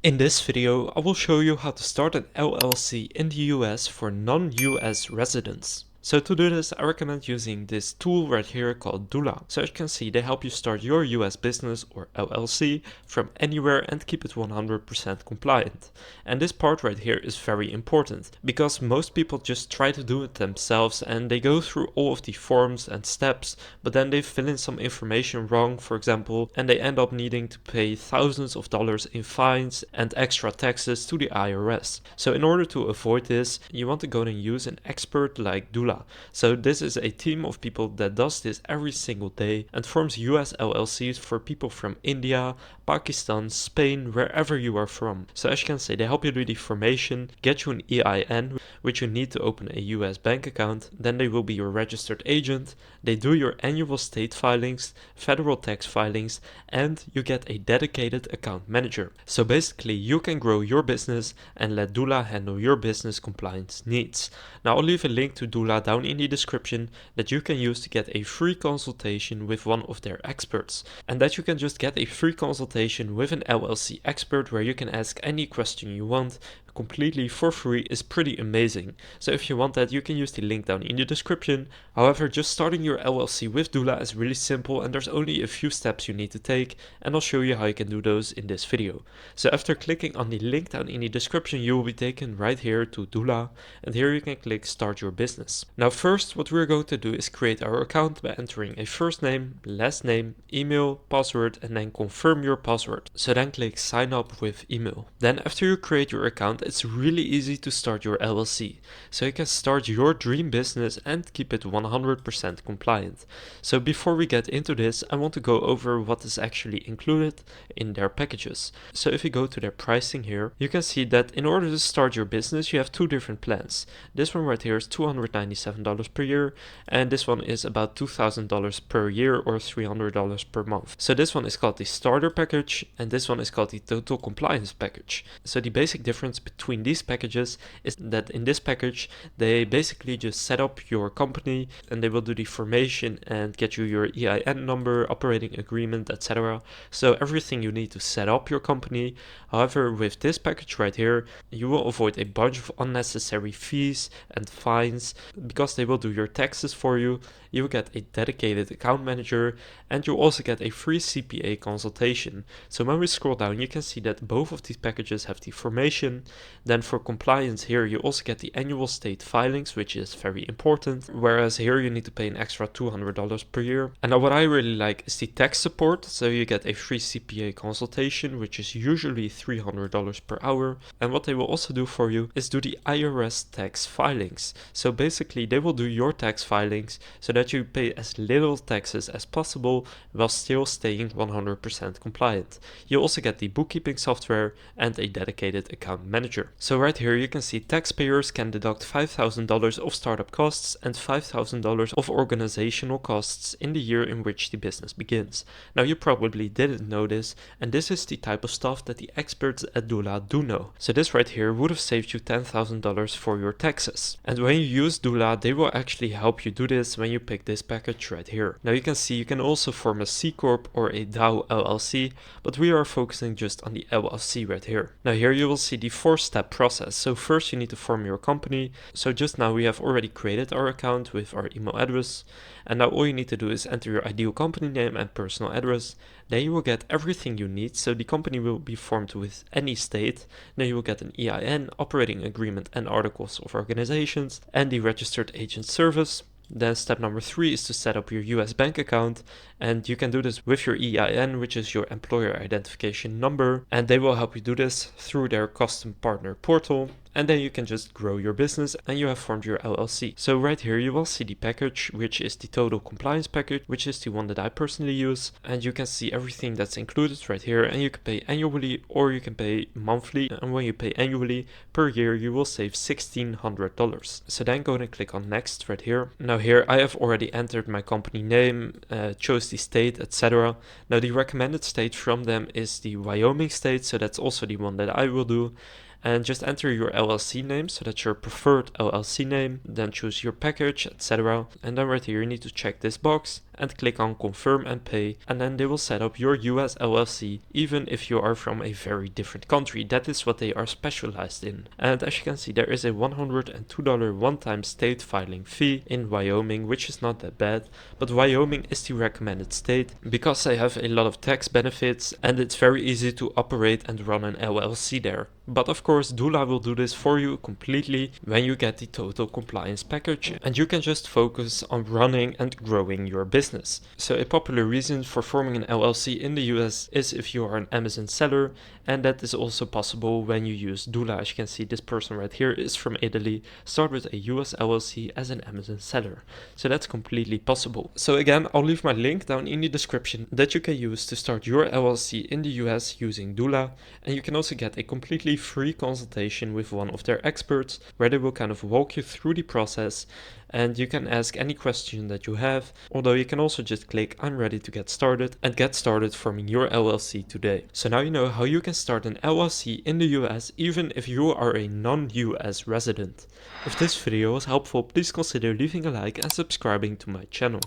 In this video, I will show you how to start an LLC in the US for non-US residents. So to do this, I recommend using this tool right here called Doola. So as you can see, they help you start your US business or LLC from anywhere and keep it 100% compliant. And this part right here is very important because most people just try to do it themselves and they go through all of the forms and steps, but then they fill in some information wrong, for example, and they end up needing to pay thousands of dollars in fines and extra taxes to the IRS. So in order to avoid this, you want to go and use an expert like Doola. So this is a team of people that does this every single day and forms US LLCs for people from India, Pakistan, Spain, wherever you are from. So as you can see, they help you do the formation, get you an EIN, which you need to open a US bank account, then they will be your registered agent, they do your annual state filings, federal tax filings, and you get a dedicated account manager. So basically you can grow your business and let Doola handle your business compliance needs. Now I'll leave a link to Doola down in the description that you can use to get a free consultation with one of their experts. And that you can just get a free consultation with an LLC expert where you can ask any question you want completely for free is pretty amazing. So if you want that, you can use the link down in the description. However, just starting your LLC with Doola is really simple and there's only a few steps you need to take, and I'll show you how you can do those in this video. So after clicking on the link down in the description, you will be taken right here to Doola, and here you can click start your business. Now first, what we're going to do is create our account by entering a first name, last name, email, password, and then confirm your password. So then click sign up with email. Then after you create your account, it's really easy to start your LLC. So you can start your dream business and keep it 100% compliant. So before we get into this, I want to go over what is actually included in their packages. So if you go to their pricing here, you can see that in order to start your business, you have two different plans. This one right here is $297 per year, and this one is about $2,000 per year or $300 per month. So this one is called the starter package, and this one is called the total compliance package. So the basic difference between these packages is that in this package, they basically just set up your company and they will do the formation and get you your EIN number, operating agreement, etc. So everything you need to set up your company. However, with this package right here, you will avoid a bunch of unnecessary fees and fines because they will do your taxes for you. You will get a dedicated account manager and you'll also get a free CPA consultation. So when we scroll down, you can see that both of these packages have the formation. Then for compliance here, you also get the annual state filings, which is very important. Whereas here you need to pay an extra $200 per year. And now what I really like is the tax support. So you get a free CPA consultation, which is usually $300 per hour. And what they will also do for you is do the IRS tax filings. So basically they will do your tax filings so that you pay as little taxes as possible while still staying 100% compliant. You also get the bookkeeping software and a dedicated account manager. So right here you can see taxpayers can deduct $5,000 of startup costs and $5,000 of organizational costs in the year in which the business begins. Now you probably didn't know this, and this is the type of stuff that the experts at Doola do know. So this right here would have saved you $10,000 for your taxes. And when you use Doola, they will actually help you do this when you pick this package right here. Now you can see you can also form a C Corp or a DAO LLC, but we are focusing just on the LLC right here. Now here you will see the 4-step process. So first you need to form your company. So just now we have already created our account with our email address, and now all you need to do is enter your ideal company name and personal address. Then you will get everything you need. So the company will be formed with any state. Then you will get an EIN, operating agreement and articles of organizations, and the registered agent service. Then step number 3 is to set up your US bank account, and you can do this with your EIN, which is your employer identification number, and they will help you do this through their custom partner portal. And then you can just grow your business and you have formed your LLC. So right here you will see the package, which is the total compliance package, which is the one that I personally use. And you can see everything that's included right here, and you can pay annually or you can pay monthly. And when you pay annually per year, you will save $1,600. So then go and click on next right here. Now here I have already entered my company name, chose the state, etc. Now the recommended state from them is the Wyoming state, so that's also the one that I will do. And just enter your LLC name, so that's your preferred LLC name, then choose your package, etc. And then right here you need to check this box and click on confirm and pay, and then they will set up your US LLC even if you are from a very different country. That is what they are specialized in. And as you can see, there is a $102 one-time state filing fee in Wyoming, which is not that bad, but Wyoming is the recommended state because they have a lot of tax benefits and it's very easy to operate and run an LLC there. But of course, Doola will do this for you completely when you get the total compliance package, and you can just focus on running and growing your business. So a popular reason for forming an LLC in the US is if you are an Amazon seller, and that is also possible when you use Doola. As you can see, this person right here is from Italy, started with a US LLC as an Amazon seller. So that's completely possible. So again, I'll leave my link down in the description that you can use to start your LLC in the US using Doola, and you can also get a completely free consultation with one of their experts where they will kind of walk you through the process, and you can ask any question that you have, although you can also just click I'm ready to get started and get started forming your LLC today. So now you know how you can start an LLC in the US even if you are a non-US resident. If this video was helpful, please consider leaving a like and subscribing to my channel.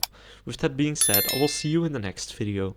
With that being said, I will see you in the next video.